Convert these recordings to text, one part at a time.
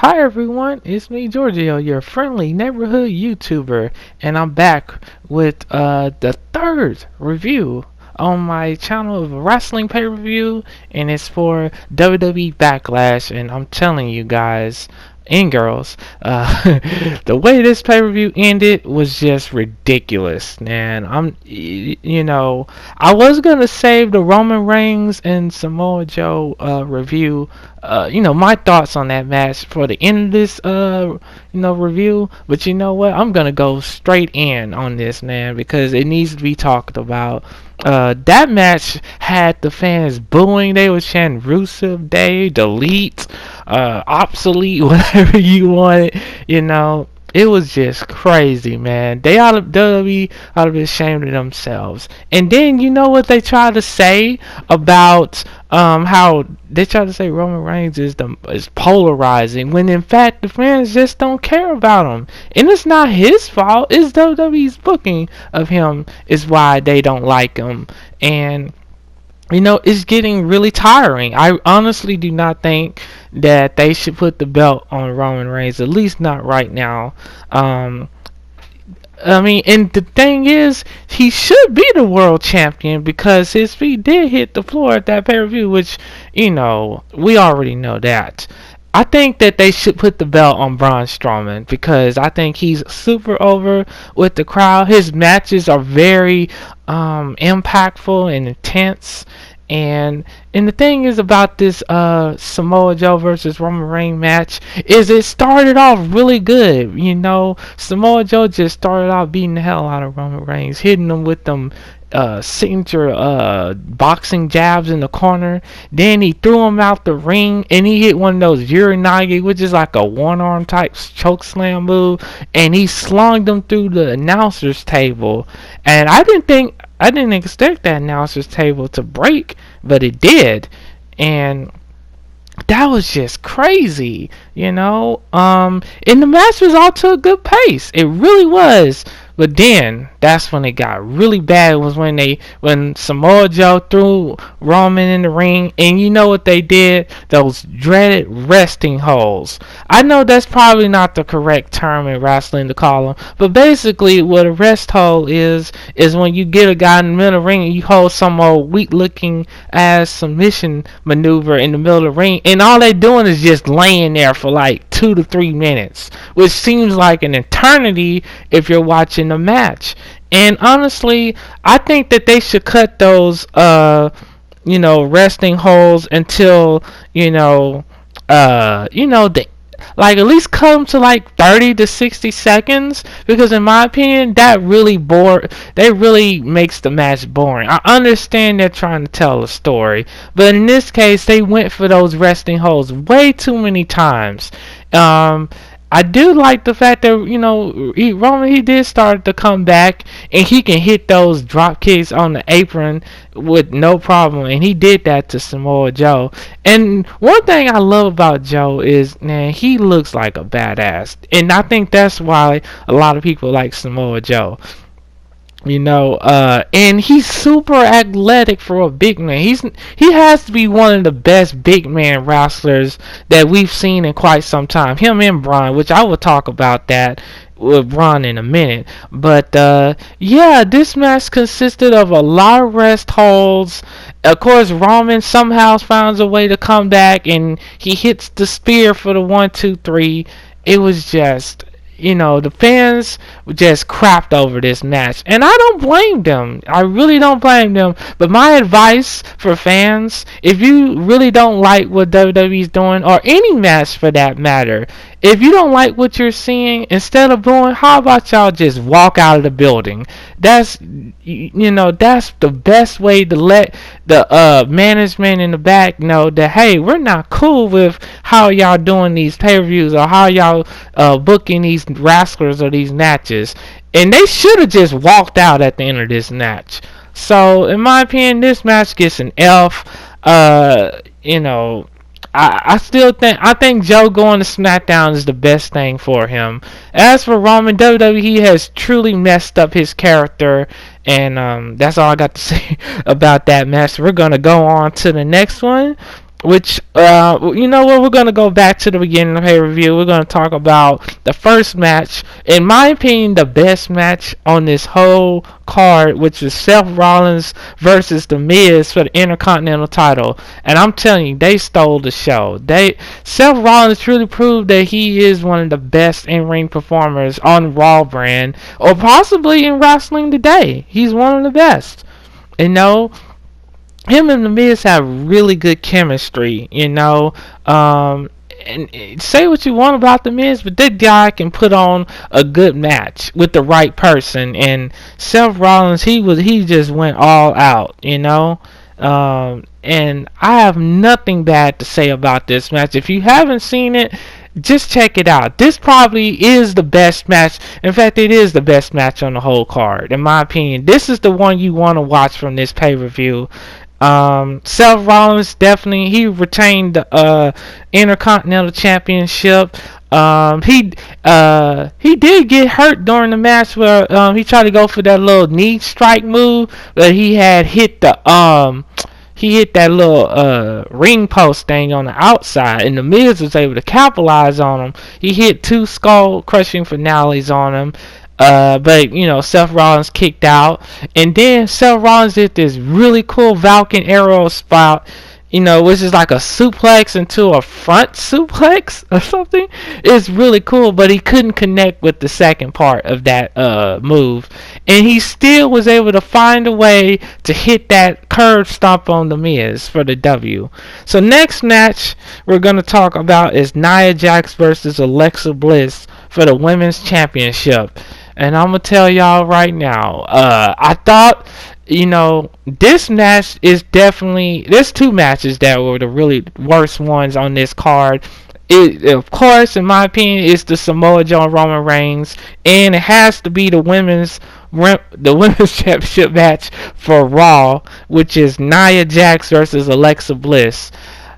Hi everyone, it's me Georgio, your friendly neighborhood YouTuber, and I'm back with the third review on my channel of a wrestling pay-per-view, and it's for WWE Backlash, and I'm telling you guys and girls, the way this pay-per-view ended was just ridiculous, man. I was gonna save the Roman Reigns and Samoa Joe review, my thoughts on that match for the end of this, review. But you know what? I'm gonna go straight in on this, man, because it needs to be talked about. That match had the fans booing. They were chanting "Rusev Day, delete, obsolete," whatever you want. It was just crazy, man. They ought to WWE ought to be ashamed of themselves. And then you know what they try to say about how they try to say Roman Reigns is polarizing, when in fact the fans just don't care about him. And it's not his fault. It's WWE's booking of him is why they don't like him. And it's getting really tiring. I honestly do not think that they should put the belt on Roman Reigns, at least not right now. And the thing is, he should be the world champion because his feet did hit the floor at that pay-per-view, which, we already know that. I think that they should put the belt on Braun Strowman because I think he's super over with the crowd. His matches are very impactful and intense. And the thing is about this Samoa Joe versus Roman Reigns match is it started off really good. Samoa Joe just started off beating the hell out of Roman Reigns, hitting him with them signature boxing jabs in the corner. Then he threw him out the ring and he hit one of those Uranagi, which is like a one-arm type choke slam move, and he slung them through the announcer's table. And I didn't expect that announcer's table to break, but it did. And that was just crazy, And the match was all to a good pace. It really was. But then that's when it got really bad. Was when Samoa Joe threw Roman in the ring, and you know what they did? Those dreaded resting holes. I know that's probably not the correct term in wrestling to call them, but basically what a rest hole is when you get a guy in the middle of the ring and you hold some old weak-looking ass submission maneuver in the middle of the ring, and all they doing is just laying there for like 2 to 3 minutes, which seems like an eternity if you're watching the match. And honestly, I think that they should cut those resting holes until at least come to like 30 to 60 seconds, because in my opinion that really makes the match boring. I understand they're trying to tell a story, but in this case they went for those resting holes way too many times. I do like the fact that Roman, he did start to come back and he can hit those drop kicks on the apron with no problem, and he did that to Samoa Joe. And one thing I love about Joe is, man, he looks like a badass, and I think that's why a lot of people like Samoa Joe. And he's super athletic for a big man. He has to be one of the best big man wrestlers that we've seen in quite some time. Him and Braun, which I will talk about that with Braun in a minute. But this match consisted of a lot of rest holds. Of course, Roman somehow finds a way to come back and he hits the spear for the 1, 2, 3. It was just, the fans just crapped over this match, and I don't blame them. I really don't blame them. But my advice for fans, if you really don't like what WWE's doing, or any match for that matter, if you don't like what you're seeing, instead of booing, how about y'all just walk out of the building? That's the best way to let the management in the back know that, hey, we're not cool with how y'all doing these pay-per-views or how y'all booking these wrestlers or these matches. And they should have just walked out at the end of this match. So in my opinion, this match gets an F. I think Joe going to SmackDown is the best thing for him. As for Roman, WWE has truly messed up his character, and that's all I got to say about that match. We're gonna go on to the next one. which you know what, we're gonna go back to the beginning of the pay-per-view. We're gonna talk about the first match, in my opinion the best match on this whole card, which is Seth Rollins versus The Miz for the Intercontinental title. And I'm telling you, they stole the show. Seth Rollins truly proved that he is one of the best in-ring performers on Raw brand, or possibly in wrestling today. He's one of the best, you know. Him and The Miz have really good chemistry, you know. And say what you want about The Miz, but that guy can put on a good match with the right person. And Seth Rollins, he just went all out, you know. And I have nothing bad to say about this match. If you haven't seen it, just check it out. This probably is the best match. In fact, it is the best match on the whole card, in my opinion. This is the one you want to watch from this pay-per-view. Seth Rollins definitely, he retained the Intercontinental Championship. He did get hurt during the match where he tried to go for that little knee strike move, but he had hit that little ring post thing on the outside, and The Miz was able to capitalize on him. He hit 2 skull crushing finales on him. But you know, Seth Rollins kicked out, and then Seth Rollins did this really cool Falcon Arrow spot, you know, which is like a suplex into a front suplex or something. It's really cool, but he couldn't connect with the second part of that move, and he still was able to find a way to hit that curb stomp on The Miz for the W. So next match we're gonna talk about is Nia Jax versus Alexa Bliss for the Women's Championship. And I'm going to tell y'all right now, I thought, you know, this match is definitely, there's 2 matches that were the really worst ones on this card. It, of course, in my opinion, is the Samoa Joe and Roman Reigns, and it has to be the women's championship match for Raw, which is Nia Jax versus Alexa Bliss.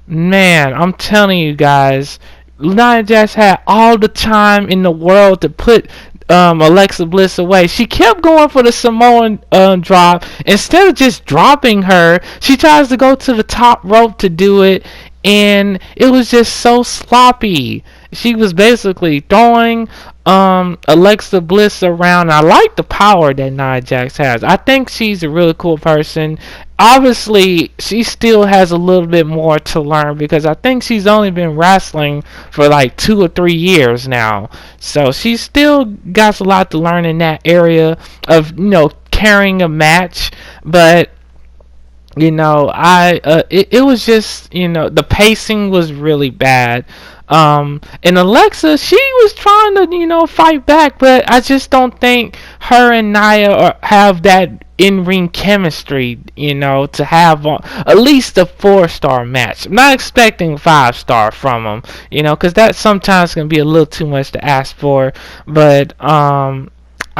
Man, I'm telling you guys, Nia Jax had all the time in the world to put Alexa Bliss away. She kept going for the Samoan drop. Instead of just dropping her, she tries to go to the top rope to do it, and it was just so sloppy. She was basically throwing Alexa Bliss around. I like the power that Nia Jax has. I think she's a really cool person. Obviously, she still has a little bit more to learn, because I think she's only been wrestling for like 2 or 3 years now. So she still got a lot to learn in that area of, you know, carrying a match. But you know, it was just, you know, the pacing was really bad. And Alexa, she was trying to, you know, fight back, but I just don't think her and Nia have that in-ring chemistry, you know, to have at least a 4-star match. I'm not expecting 5-star from them, you know, because that sometimes can be a little too much to ask for. But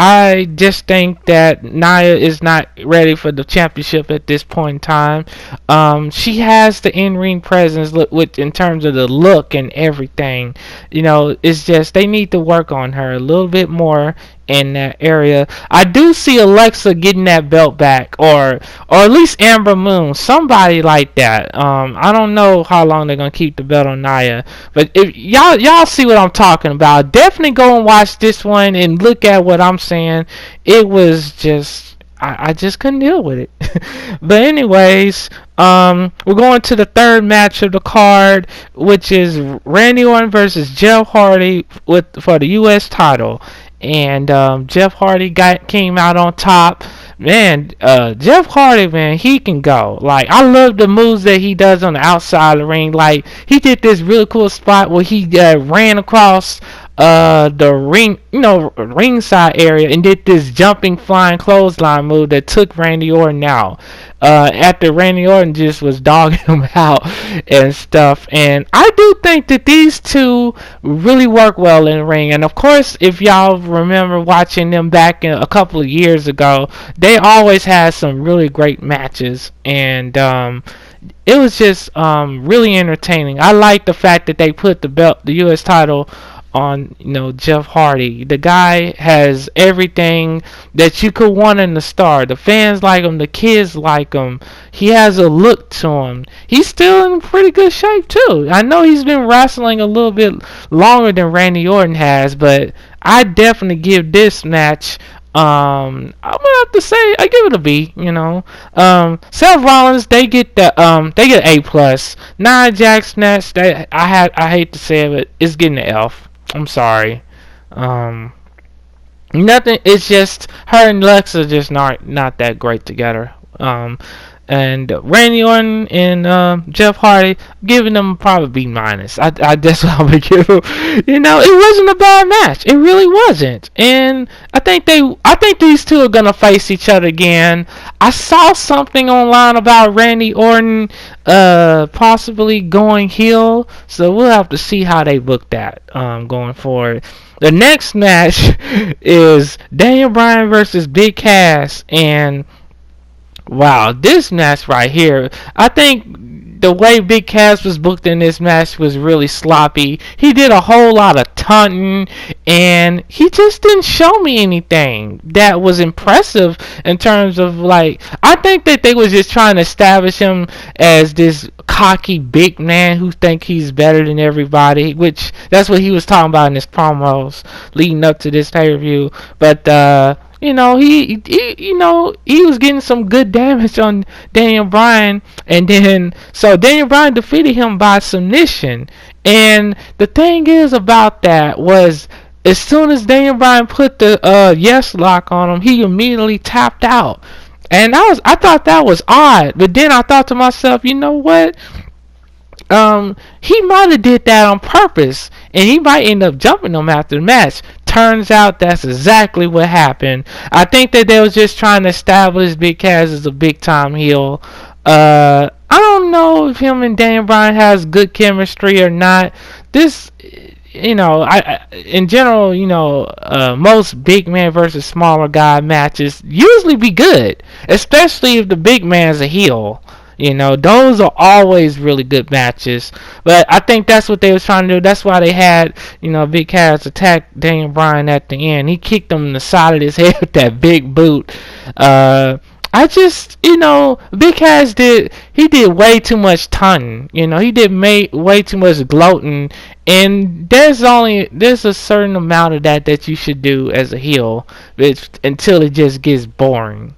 I just think that Nia is not ready for the championship at this point in time. She has the in-ring presence in terms of the look and everything. You know, it's just they need to work on her a little bit more in that area. I do see Alexa getting that belt back, or at least Amber Moon, somebody like that. I don't know how long they're gonna keep the belt on Nia, but if y'all see what I'm talking about, definitely go and watch this one and look at what I'm saying. It was just, I just couldn't deal with it. But anyways, we're going to the third match of the card, which is Randy Orton versus Jeff Hardy for the U.S. title. And Jeff Hardy came out on top. Man, Jeff Hardy, man, he can go. Like, I love the moves that he does on the outside of the ring. Like, he did this really cool spot where he ran across the ring, you know, ringside area, and did this jumping flying clothesline move that took Randy Orton out. After Randy Orton just was dogging him out and stuff. And I do think that these two really work well in the ring. And of course, if y'all remember watching them back a couple of years ago, they always had some really great matches. And it was just really entertaining. I like the fact that they put the U.S. title on Jeff Hardy. The guy has everything that you could want in the star. The fans like him, the kids like him. He has a look to him. He's still in pretty good shape too. I know he's been wrestling a little bit longer than Randy Orton has, but I definitely give this match I'm gonna have to say I give it a B. Seth Rollins, they get A+. Nia Jax match, I hate to say it, but it's getting an F. I'm sorry. Nothing. It's just her and Lex are just not that great together. And Randy Orton and Jeff Hardy, giving them probably B-. That's what I'm gonna give them. It wasn't a bad match. It really wasn't. And I think these two are gonna face each other again. I saw something online about Randy Orton possibly going heel, so we'll have to see how they book that going forward. The next match is Daniel Bryan versus Big Cass, and wow, this match right here, I think the way Big Cass was booked in this match was really sloppy. He did a whole lot of taunting, and he just didn't show me anything that was impressive in terms of, like, I think that they was just trying to establish him as this cocky big man who think he's better than everybody, which that's what he was talking about in his promos leading up to this pay-per-view. But he was getting some good damage on Daniel Bryan, and then so Daniel Bryan defeated him by submission. And the thing is about that was, as soon as Daniel Bryan put the yes lock on him, he immediately tapped out. And I thought that was odd, but then I thought to myself, you know what? He might have did that on purpose, and he might end up jumping him after the match. Turns out that's exactly what happened. I think that they was just trying to establish Big Cass as a big time heel. I don't know if him and Daniel Bryan has good chemistry or not. This, I in general, most big man versus smaller guy matches usually be good, especially if the big man's a heel. Those are always really good matches. But I think that's what they was trying to do. That's why they had, Big Cass attack Daniel Bryan at the end. He kicked him in the side of his head with that big boot. Big Cass did way too much taunting. He did way too much gloating. And there's a certain amount of that you should do as a heel, until it just gets boring.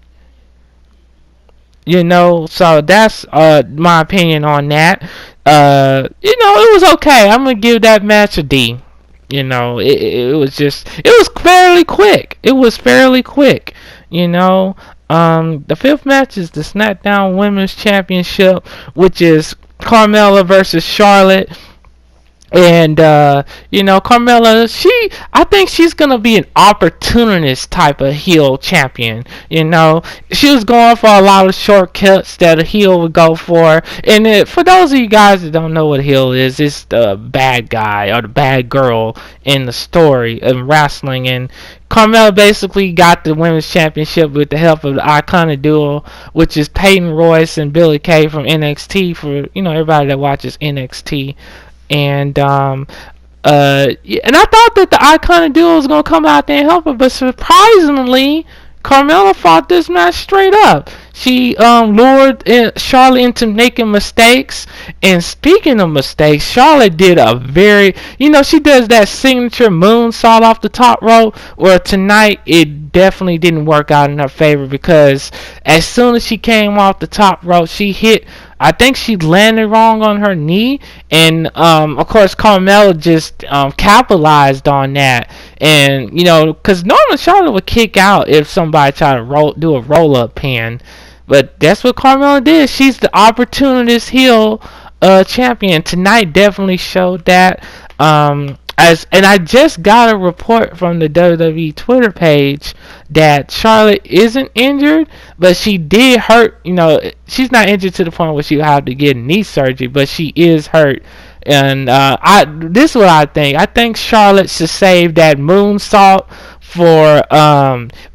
So that's my opinion on that. It was okay. I'm gonna give that match a D. It was fairly quick. The fifth match is the SmackDown Women's Championship, which is Carmella versus Charlotte. And Carmella, I think she's gonna be an opportunist type of heel champion. She was going for a lot of shortcuts that a heel would go for. And for those of you guys that don't know what a heel is, it's the bad guy or the bad girl in the story of wrestling. And Carmella basically got the women's championship with the help of the Iconic Duo, which is Peyton Royce and Billie Kay from NXT. For everybody that watches NXT. And and I thought that the Iconic Duo was gonna come out there and help her, but surprisingly, Carmella fought this match straight up. She lured Charlotte into making mistakes. And speaking of mistakes, Charlotte did a very, she does that signature moonsault off the top rope. Where tonight it definitely didn't work out in her favor, because as soon as she came off the top rope, I think she landed wrong on her knee, and of course Carmella just capitalized on that. And because normally Charlotte would kick out if somebody tried to do a roll-up pin, but that's what Carmella did. She's the opportunist heel champion. Tonight definitely showed that. And I just got a report from the WWE Twitter page that Charlotte isn't injured, but she did hurt. She's not injured to the point where she would have to get knee surgery, but she is hurt. And this is what I think. I think Charlotte should save that moonsault for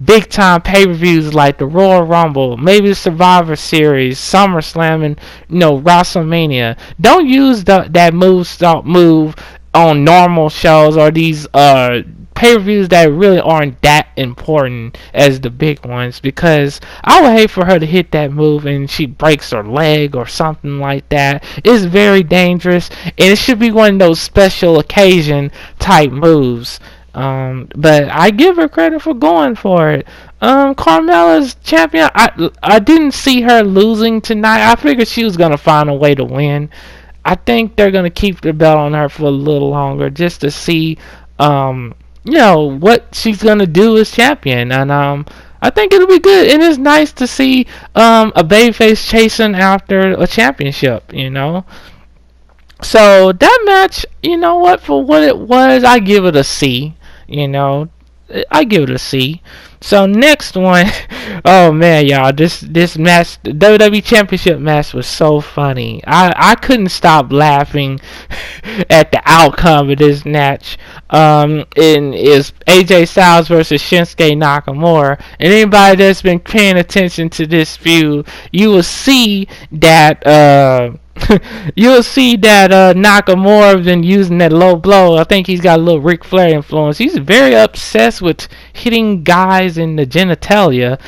big time pay-per-views like the Royal Rumble, maybe the Survivor Series, SummerSlam, and WrestleMania. Don't use that moonsault move on normal shows or these pay-per-views that really aren't that important as the big ones, because I would hate for her to hit that move and she breaks her leg or something like that. It's very dangerous, and it should be one of those special occasion type moves. But I give her credit for going for it. Carmella's champion. I didn't see her losing tonight. I figured she was gonna find a way to win. I think they're gonna keep the belt on her for a little longer just to see, what she's gonna do as champion, and I think it'll be good. And it's nice to see a babyface chasing after a championship. So that match, you know what, for what it was, I give it a C. I give it a C. So next one, oh man, y'all, this match, the WWE Championship match, was so funny. I couldn't stop laughing at the outcome of this match. Is AJ Styles versus Shinsuke Nakamura. And anybody that's been paying attention to this feud, you will see that you'll see that Nakamura been using that low blow. I think he's got a little Ric Flair influence. He's very obsessed with hitting guys in the genitalia.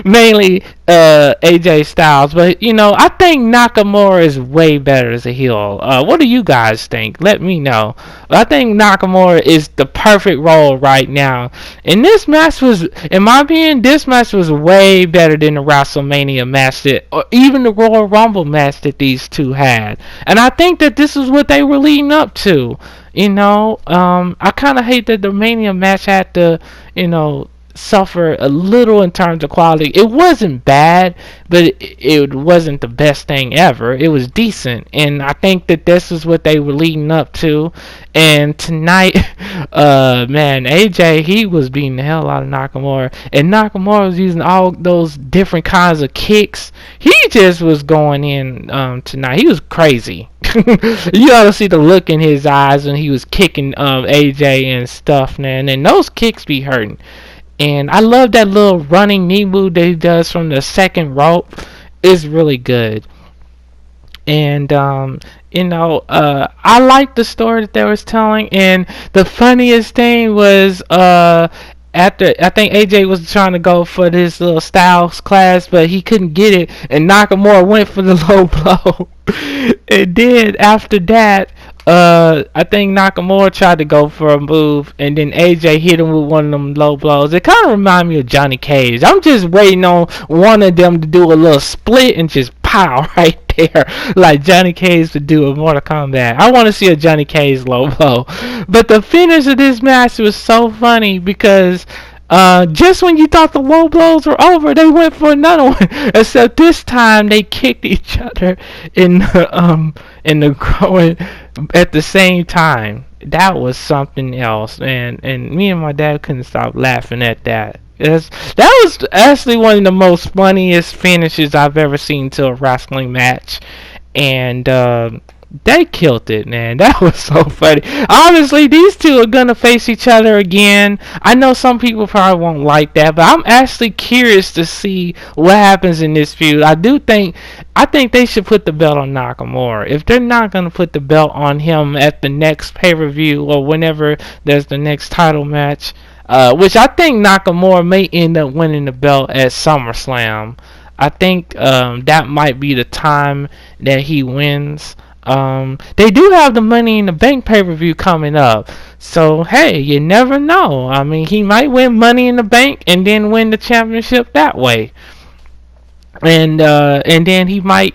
Mainly AJ Styles, but I think Nakamura is way better as a heel. What do you guys think? Let me know. I think Nakamura is the perfect role right now. And this match was, in my opinion, this match was way better than the WrestleMania match or even the Royal Rumble match that these two had. And I think that this is what they were leading up to. I kind of hate that the Mania match had to, suffer a little in terms of quality. It wasn't bad, but it wasn't the best thing ever. It was decent, and I think that this is what they were leading up to. And tonight, man, AJ, he was beating the hell out of Nakamura, and Nakamura was using all those different kinds of kicks. He just was going in tonight. He was crazy. You ought to see the look in his eyes when he was kicking AJ and stuff, man. And those kicks be hurting. And I love that little running knee move that he does from the second rope. It's really good. And I like the story that they was telling. And the funniest thing was after, I think AJ was trying to go for this little Styles class, but he couldn't get it, and Nakamura went for the low blow. And then after that, I think Nakamura tried to go for a move, and then AJ hit him with one of them low blows. It kind of reminded me of Johnny Cage. I'm just waiting on one of them to do a little split and just pow right there, like Johnny Cage would do in Mortal Kombat. I want to see a Johnny Cage low blow. But the finish of this match was so funny because just when you thought the low blows were over, they went for another one. Except this time they kicked each other in the groin at the same time. That was something else, and me and my dad couldn't stop laughing at that. That was actually one of the most funniest finishes I've ever seen to a wrestling match, and they killed it, man. That was so funny. Obviously, these two are gonna face each other again. I know some people probably won't like that, but I'm actually curious to see what happens in this feud. I think they should put the belt on Nakamura. If they're not gonna put the belt on him at the next pay-per-view or whenever there's the next title match, which I think Nakamura may end up winning the belt at SummerSlam. I think that might be the time that he wins. They do have the Money in the Bank pay-per-view coming up, so hey, you never know. I mean, he might win Money in the Bank and then win the championship that way, and then he might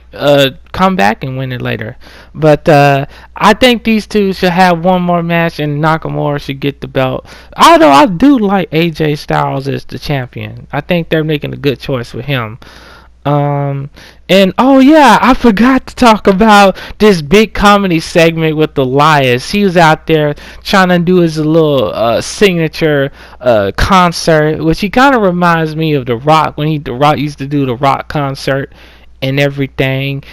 come back and win it later. But I think these two should have one more match, and Nakamura should get the belt. Although I do like AJ Styles as the champion, I think they're making a good choice with him. And oh yeah, I forgot to talk about this big comedy segment with Elias. He was out there trying to do his little signature concert, which he kind of reminds me of The Rock when The Rock used to do the Rock concert and everything.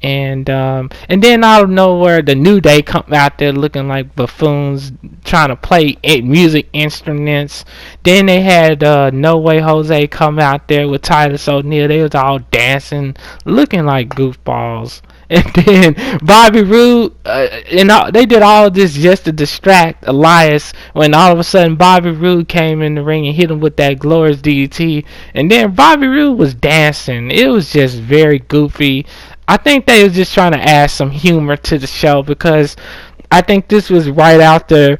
And then out of nowhere, the New Day come out there looking like buffoons, trying to play music instruments. Then they had No Way Jose come out there with Titus O'Neil. They was all dancing, looking like goofballs. And then Bobby Roode, they did all this just to distract Elias. When all of a sudden Bobby Roode came in the ring and hit him with that glorious DDT, and then Bobby Roode was dancing. It was just very goofy. I think they was just trying to add some humor to the show because I think this was right after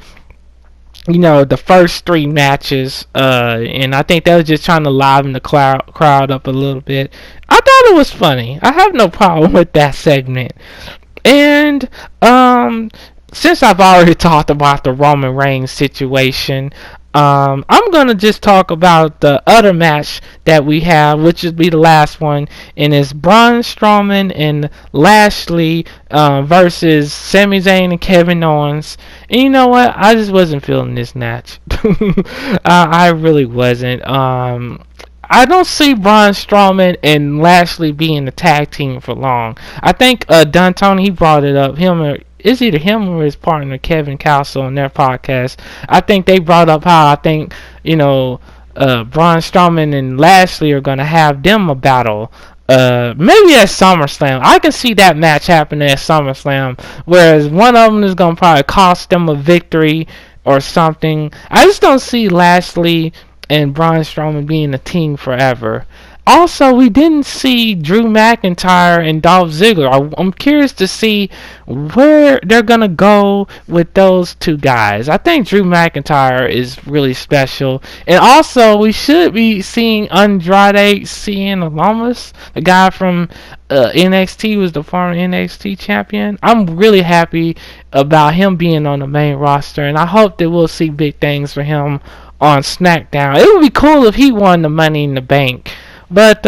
the first three matches, and I think they was just trying to liven the crowd up a little bit. I thought it was funny. I have no problem with that segment. And since I've already talked about the Roman Reigns situation, I'm gonna just talk about the other match that we have, which would be the last one, and it's Braun Strowman and Lashley versus Sami Zayn and Kevin Owens. And you know what? I just wasn't feeling this match. I really wasn't. I don't see Braun Strowman and Lashley being a tag team for long. I think D'Antoni, he brought it up. It's either him or his partner Kevin Castle on their podcast. I think they brought up how I think Braun Strowman and Lashley are gonna have them a battle. Maybe at SummerSlam. I can see that match happening at SummerSlam, whereas one of them is gonna probably cost them a victory or something. I just don't see Lashley and Braun Strowman being a team forever. Also, we didn't see Drew McIntyre and Dolph Ziggler. I'm curious to see where they're going to go with those two guys. I think Drew McIntyre is really special. And also, we should be seeing Andrade Cien Almas, the guy from NXT, was the former NXT champion. I'm really happy about him being on the main roster, and I hope that we'll see big things for him on SmackDown. It would be cool if he won the Money in the Bank. But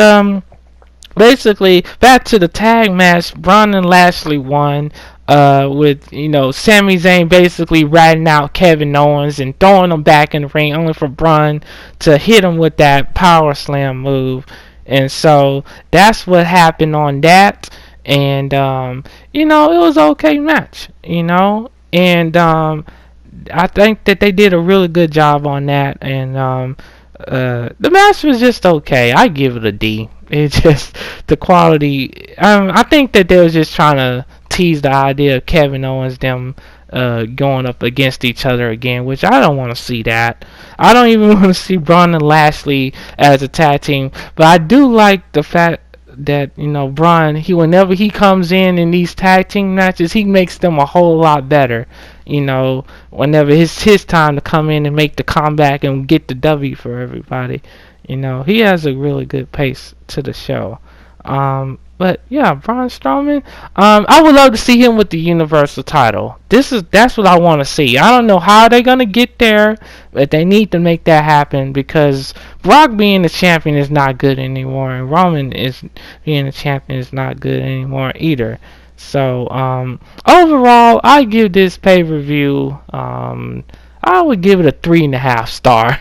basically, back to the tag match, Braun and Lashley won with Sami Zayn basically ratting out Kevin Owens and throwing him back in the ring, only for Braun to hit him with that power slam move. And so that's what happened on that. And it was an okay match. And I think that they did a really good job on that. And the match was just okay. I give it a D. It's just the quality. I think that they was just trying to tease the idea of Kevin Owens them going up against each other again, which I don't want to see that. I don't even want to see Braun and Lashley as a tag team. But I do like the fact that Braun, whenever he comes in these tag team matches, he makes them a whole lot better. Whenever it's his time to come in and make the comeback and get the W for everybody, he has a really good pace to the show. But yeah, Braun Strowman, I would love to see him with the Universal title. That's what I want to see. I don't know how they're gonna get there, but they need to make that happen because Brock being the champion is not good anymore, and Roman being the champion is not good anymore either. So overall, I give this pay-per-view, I would give it a 3.5 star.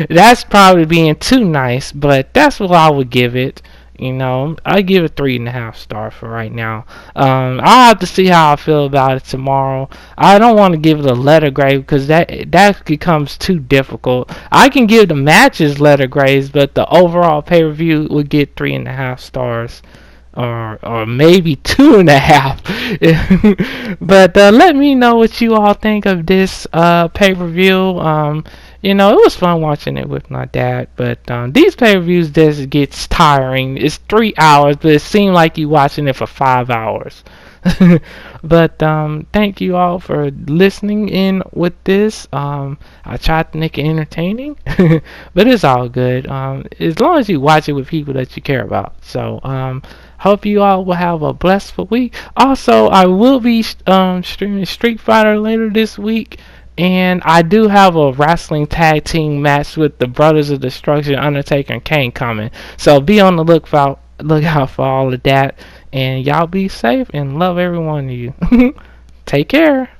That's probably being too nice, but that's what I would give it. I give it 3.5 star for right now. I'll have to see how I feel about it tomorrow. I don't want to give it a letter grade because that becomes too difficult. I can give the matches letter grades, but the overall pay-per-view would get 3.5 stars. Or maybe 2.5. But let me know what you all think of this pay-per-view. It was fun watching it with my dad, but these pay-per-views just gets tiring. It's 3 hours, but it seemed like you watching it for 5 hours. But thank you all for listening in with this. I tried to make it entertaining, but it's all good. As long as you watch it with people that you care about. So hope you all will have a blessed week. Also, I will be streaming Street Fighter later this week. And I do have a wrestling tag team match with the Brothers of Destruction, Undertaker and Kane coming. So be on the lookout for all of that. And y'all be safe and love every one of you. Take care.